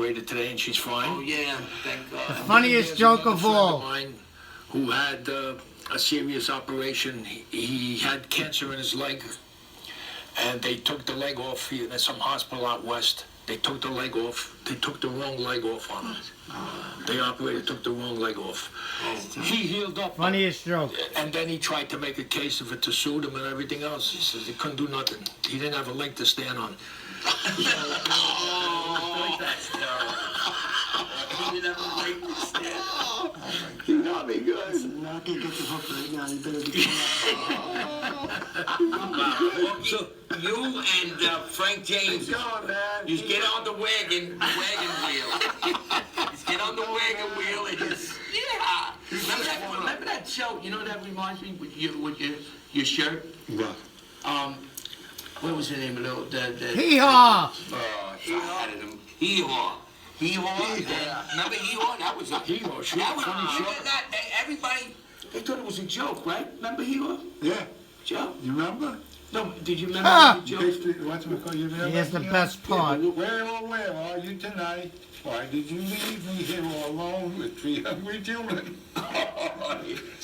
operated today, and she's fine. Oh yeah, thank God. The funniest joke of all. Mine who had a serious operation. He had cancer in his leg, and they took the leg off. There's some hospital out west. They took the leg off. They took the wrong leg off on it. They operated, took the wrong leg off. He healed up. Funniest joke. And then he tried to make a case of it to sue them and everything else. He says he couldn't do nothing. He didn't have a leg to stand on. That's terrible. He didn't have a leg to stand on. You got me good. Now I can't get the hook right now. You better be So you and Frank James, Go on, man. you just get on the wagon wheel. Just get on the wagon wheel and just, yeah. Remember that show? You know what that reminds me with your shirt? What? What was the name of the Hee-haw! Hee-haw. Hee-haw? Remember Hee-haw? That was a Hee-haw, sure, that was, funny show. everybody, they thought it was a joke, right? Remember Hee-haw? Yeah. Joe? You remember? No, did you remember Ah! the joke? Basically, what's it called? You remember? Here's the best part. Where are you tonight? Why did you leave me here all alone with 3 hungry children?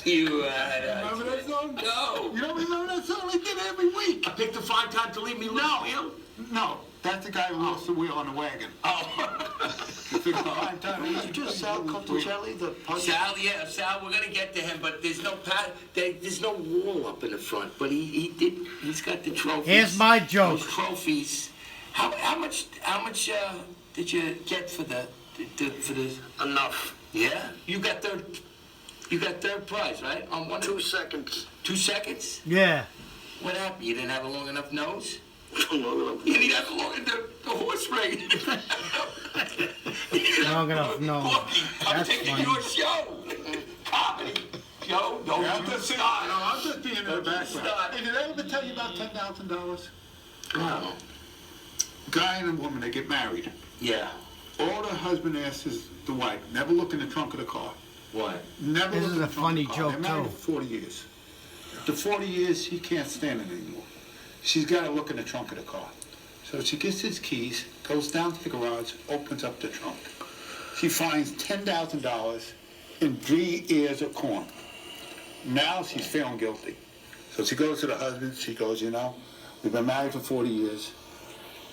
You, Remember that song? No. You don't remember that song? They did it every week. I picked the 5 times to leave me alone. No, that's the guy who lost the wheel on the wagon. Did you just Sal Coticelli, the punch? Sal, we're gonna get to him, but there's no there's no wall up in the front. But he's got the trophies. Here's my joke. Those trophies. How much did you get for the Enough. Yeah, you got third prize, right? On one 2 seconds. 2 seconds. Yeah. What happened? You didn't have a long enough nose. Long enough. You didn't have a long enough the horse race. Long enough, no. Porky, I'm That's taking funny. your show. Comedy. Joe, don't Yeah, I'm you just start. no, I'm just being in the Don't you background. start. Hey, did I ever tell you about $10,000? No. Guy and a woman, they get married. Yeah. All the husband asks is the wife, never look in the trunk of the car. What? Never This look is in a the trunk funny of the car. joke, They're married too. for 40 years. After 40 years, he can't stand it anymore. She's got to look in the trunk of the car. So she gets his keys, goes down to the garage, opens up the trunk. She finds $10,000 in 3 ears of corn. Now she's feeling guilty. So she goes to the husband, she goes, you know, we've been married for 40 years.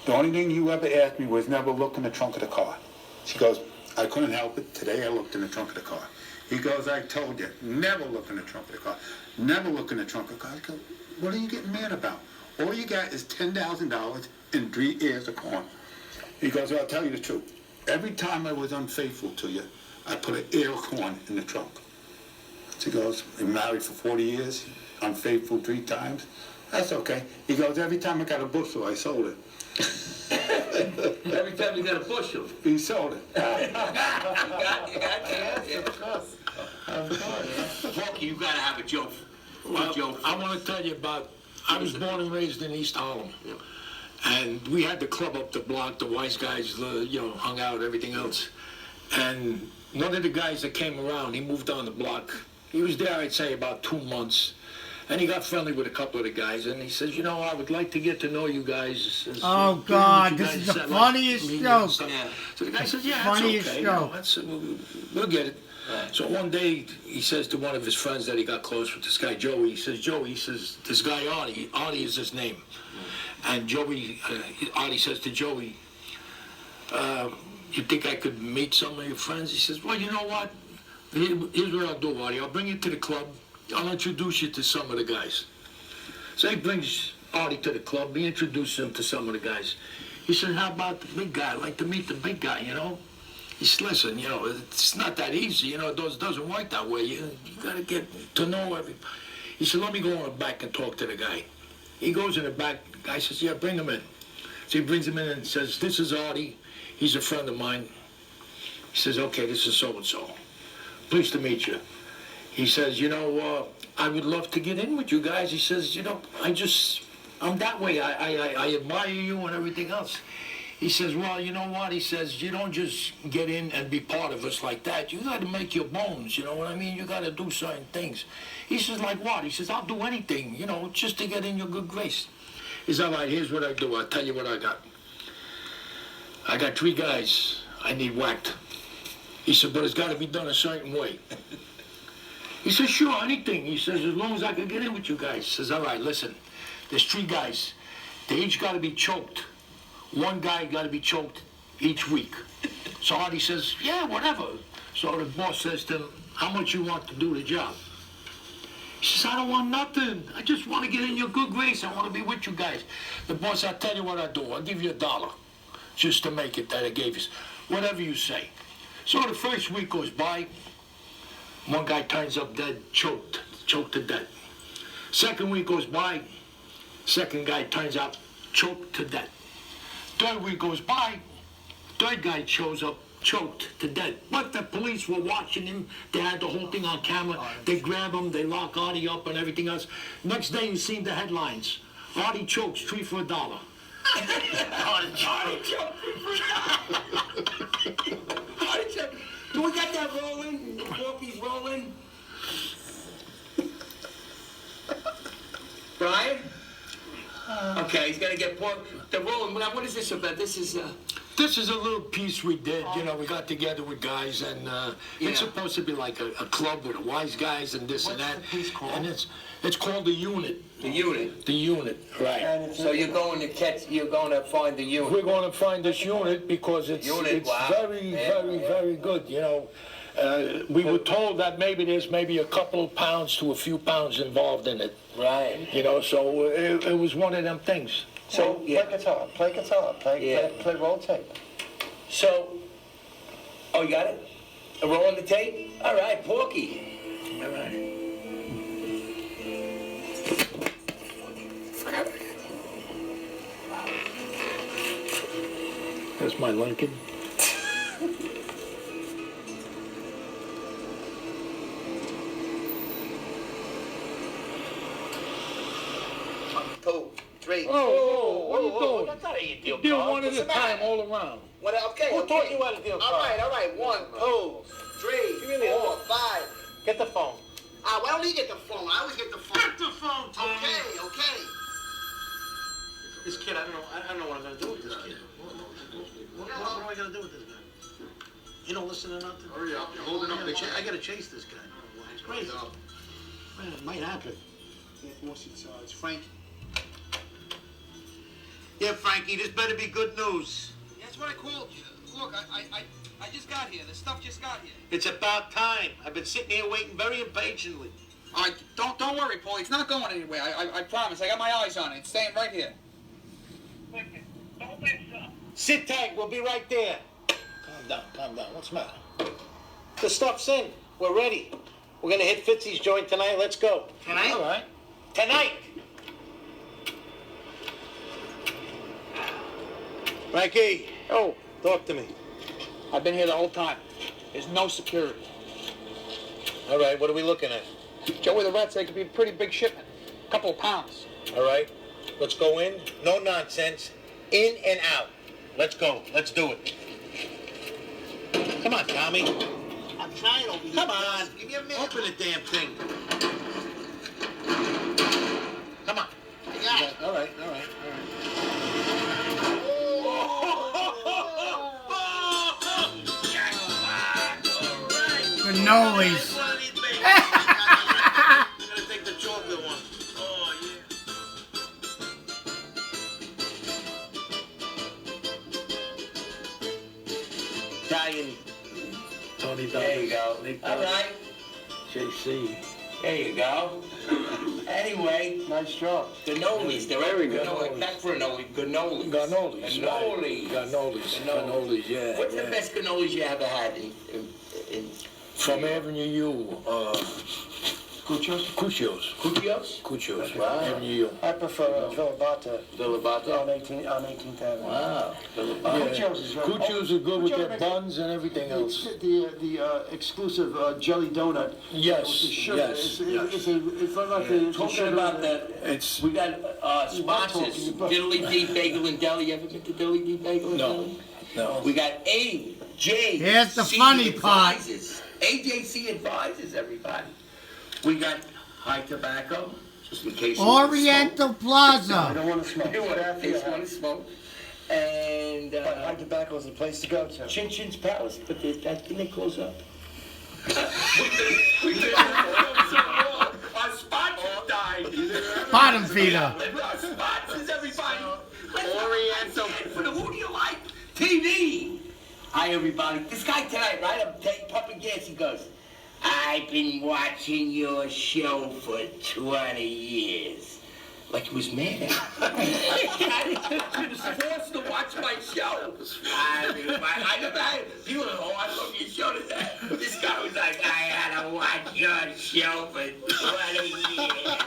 The only thing you ever asked me was never look in the trunk of the car. She goes, I couldn't help it. Today I looked in the trunk of the car. He goes, I told you, never look in the trunk of the car. Never look in the trunk of the car. I go, what are you getting mad about? All you got is $10,000 and 3 ears of corn. He goes, well, I'll tell you the truth. Every time I was unfaithful to you, I put an ear of corn in the trunk. She goes, been married for 40 years, unfaithful 3 times. That's okay. He goes, every time I got a bushel, I sold it. Every time you got a bushel. He sold it. Of course. Porky, you gotta have a joke. Well, I want to tell you about, I was born and raised in East Harlem. And we had the club up the block, the wise guys, hung out, everything else. And one of the guys that came around, he moved on the block. He was there, I'd say, about 2 months. And he got friendly with a couple of the guys, and he says, you know, I would like to get to know you guys. Oh, God, this is the funniest joke. Yeah. So the guy says, yeah, Funniest that's okay. joke. We'll get it. Right. So one day, he says to one of his friends that he got close with, this guy Joey, he says, this guy Artie is his name. And Artie says to Joey, you think I could meet some of your friends? He says, well, you know what? Here's what I'll do, Artie. I'll bring you to the club. I'll introduce you to some of the guys. So he brings Artie to the club. He introduces him to some of the guys. He said, how about the big guy? I'd like to meet the big guy, you know? He said, listen, you know, it's not that easy. You know, it doesn't work that way. You got to get to know everybody. He said, let me go in the back and talk to the guy. He goes in the back. The guy says, yeah, bring him in. So he brings him in and says, this is Artie. He's a friend of mine. He says, okay, this is so-and-so. Pleased to meet you. He says, you know, I would love to get in with you guys. He says, you know, I'm that way. I admire you and everything else. He says, well, you know what? He says, you don't just get in and be part of us like that. You got to make your bones, you know what I mean? You got to do certain things. He says, like what? He says, I'll do anything, you know, just to get in your good grace. He says, all right, here's what I do. I'll tell you what I got. I got 3 guys. I need whacked. He said, but it's got to be done a certain way. He says, sure, anything. He says, as long as I can get in with you guys. He says, all right, listen, there's 3 guys. They each got to be choked. 1 guy got to be choked each week. So Artie says, yeah, whatever. So the boss says to him, how much you want to do the job? He says, I don't want nothing. I just want to get in your good grace. I want to be with you guys. The boss, I'll tell you what I'll do. I'll give you $1 just to make it that I gave you. Whatever you say. So the first week goes by. 1 guy turns up dead, choked to death. Second week goes by. 2nd guy turns out choked to death. 3rd week goes by. 3rd guy shows up choked to death. But the police were watching him. They had the whole thing on camera. They grab him, they lock Artie up and everything else. Next day you see the headlines. Artie chokes 3 for $1. Artie choke. Do we got that rolling? Porky's rolling? Brian? Okay, he's gonna get the rolling. Now, what is this about? This is a little piece we did. You know, we got together with guys, and it's supposed to be like a club with the wise guys and this and that. What's the piece called? And it's called The Unit. the unit. The Unit, right. So you're going to find the unit. We're going to find this unit because it's Wow. very good, you know. We were told that there's a couple of pounds to a few pounds involved in it. Right. You know, so it was one of them things. So, Play guitar, play roll tape. So, you got it? A roll on the tape? All right, Porky. All right. That's my Lincoln. Two, three. Oh, what are you doing? That's not how you deal Deal cards. one at What's a the matter? time, all around. Okay. Who taught you how to deal cards? All right. 1, 2, 3, 4, 5. Get the phone. Why don't you get the phone? I always get the phone. Get the phone, Tommy. Okay. This kid, I don't know what I'm gonna do with this kid. What am I gonna do with this guy? He don't listen to nothing. Hurry up, you're holding up the chair. I gotta chase this guy. It's crazy. Man, it might happen. Yeah, boss, it's Frank. Yeah, Frankie, this better be good news. That's what I called you. Look, I just got here. The stuff just got here. It's about time. I've been sitting here waiting very impatiently. All right, don't worry, Paulie. It's not going anywhere. I promise. I got my eyes on it. It's staying right here. Sit tight, we'll be right there. Calm down. What's the matter? The stuff's in. We're ready. We're gonna hit Fitzy's joint tonight. Let's go. Tonight? All right. Tonight. Frankie. Oh, talk to me. I've been here the whole time. There's no security. All right, what are we looking at? Joey the Rat said it could be a pretty big shipment. A couple of pounds. All right, let's go in. No nonsense. In and out. Let's go. Let's do it. Come on, Tommy. I'm trying over here. Come on. Give me a minute. Open the damn thing. Come on. I got it. All right. Cannolis. I'm gonna take the chocolate one. Oh, yeah. Italian. Tony There you go. All right. JC. There you go. Anyway, Nice job. cannolis. They're Very everywhere. good. Not cannoli. Cannolis. Cannolis. Cannolis. Cannolis, yeah. What's the yeah. best cannolis you ever had in From Avenue U, Cuchos? Cuchos, Wow. Avenue U. I prefer Villabata Villabata? on 18th Avenue. Wow. Cuchos is very Cuchos are good with their Cuchos- buns and everything else. The exclusive jelly donut. Yes, With the sugar. yes, It's like the Talking sugar- about that, It's, we got sponsors. Diddly D Bagel and Deli. You ever been to Diddly D Bagel and No. Deli? no. We got AJC Here's the funny part. Advisors. AJC Advisors, everybody. We got high tobacco, just in case you want to Oriental I Plaza. don't want to smoke. smoke. You want to smoke. And High Tobacco is the place to go to. Chin Chin's Palace, but didn't they close up? Our sponsors died. Bottom feeder. Our sponsors, everybody. Oriental. Who do you like? TV. Hi, everybody. This guy tonight, right? I'm pumping gas. He goes, I've been watching your show for 20 years. Like he was mad at me. I was forced to watch my show. I never had people go, oh, I love your show today. This guy was like, I had to watch your show for 20 years.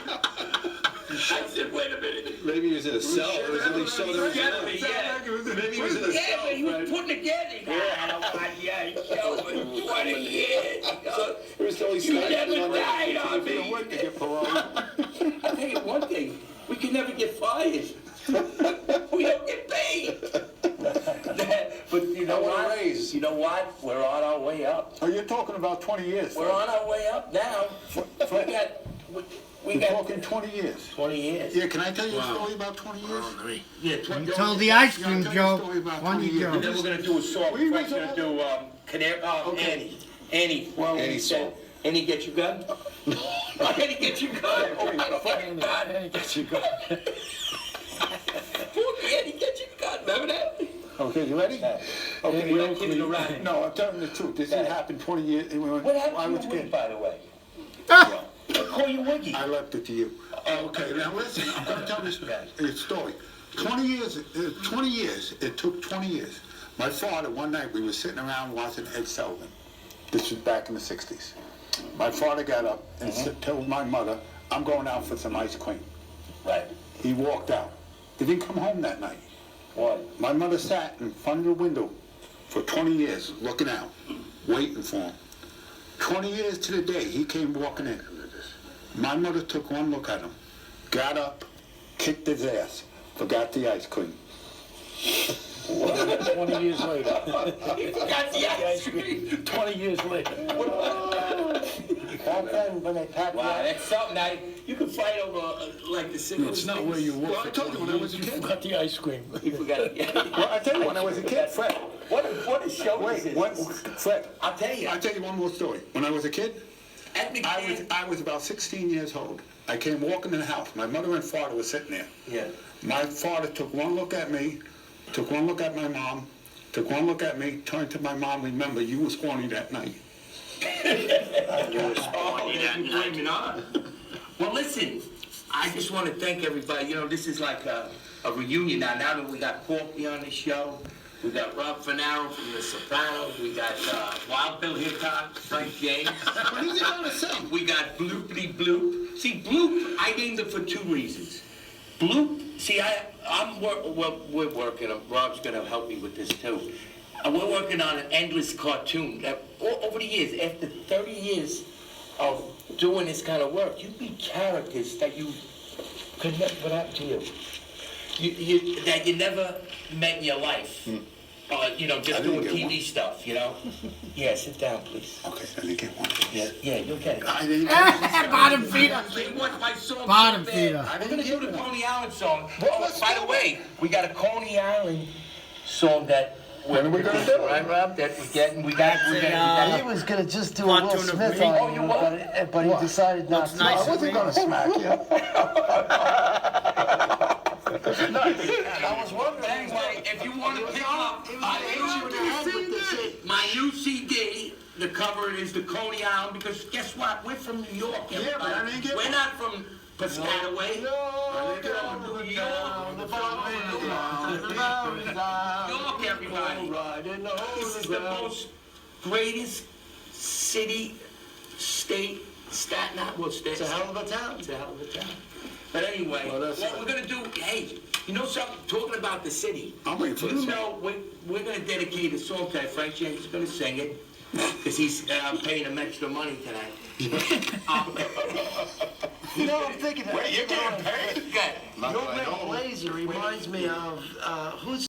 I said, wait a minute. Maybe he was in a cell. It was only show that was Maybe he was in a cell. But he was putting together. I had to watch your show for 20 years. It was only You never died on me. Wait to get parole. I'll tell you one thing. We can never get fired. We don't get paid. But you know what? Raise. You know what? We're on our way up. Oh, you're talking about 20 years. We're on our way up now. We You're got talking 20 years. 20 years. Yeah, can I tell you a story about 20 years? Yeah, You told the ice cream I'll tell you a joke. story about Funny 20 years. And then joke. we're gonna do a song. We Frank's was gonna do Canary. Okay. Annie. Well, Annie song. Annie, get your gun. Annie, get your gun. Oh my fucking God. Hey, get your gun. Porky, Annie, get your gun. Remember that? Okay, you ready? Okay, We're not kidding around. No, I'm telling you the truth. This has happened 20 years. What I happened was to a your wig, kid. by the way? Ah, I call you Wiggy. I left it to you. Okay, now listen, I'm going to tell this story. 20 years, it took 20 years. My father, one night, we were sitting around watching Ed Sullivan. This was back in the 60s. My father got up and told my mother, I'm going out for some ice cream. Right. He walked out. He didn't come home that night. Why? My mother sat in front of the window for 20 years, looking out, waiting for him. 20 years to the day, he came walking in. My mother took one look at him, got up, kicked his ass, forgot the ice cream. 20 years later. He forgot the ice cream. 20 years later. Back then, when they packed Wow, that's something that you can fight over, like the single. It's not where you Well, walk. I told you when I was a kid. Got the ice cream. You forgot it. Well, I tell you when I was a kid, Fred. What a show Wait, this is. what, Fred, I'll tell you. I'll tell you one more story. When I was a kid, At McCann. I was about 16 years old. I came walking in the house. My mother and father were sitting there. Yeah. My father took one look at me, took one look at my mom, took one look at me, turned to my mom, remember, you was horny that night. Blaming on. Well, listen, I just want to thank everybody. You know, this is like a reunion now. Now that we got Porky on the show, we got Robert Funaro from The Sopranos, we got Wild Bill Hickok, Frank James. What is he gonna sing? We got Bloopity Bloop. See, Bloop, I named it for two reasons. Bloop, see, we're working, Rob's gonna help me with this too. We're working on an endless cartoon. Over the years, after 30 years of doing this kind of work, you meet characters that you could never, what happened to you? That you never met in your life. You know, just I didn't doing get TV stuff, you know? Yeah, sit down, please. Okay, let me get one. Yeah, you'll get it. I didn't Bottom feeder. They want my song Bottom so bad. feeder. We're gonna do the Coney Island song. Oh, by the way, we got a Coney Island song that When are we gonna do it? right, Rob? That we're getting. We got. He was going to just do a Will Cartoon of Smith me. on Oh, you you, what? but he decided not to. nice I wasn't gonna smack you. I was wondering. Anyway, if you want to pick up my new CD, the cover is the Coney Island, because guess what? We're from New York. Yeah, but I didn't get We're one. not from Piscataway. New York, everybody. This is the most greatest city, state, Staten Island. Well, It's a hell of a town. It's a hell of a town. But anyway, Well, what that's- we're gonna do, hey, you know something, talking about the city. I'm waiting for You this. know, we're gonna dedicate a song to Frank James is gonna sing it, because he's paying him extra money tonight. You know, I'm thinking. You're getting paid? Good. Your red blazer reminds me of who's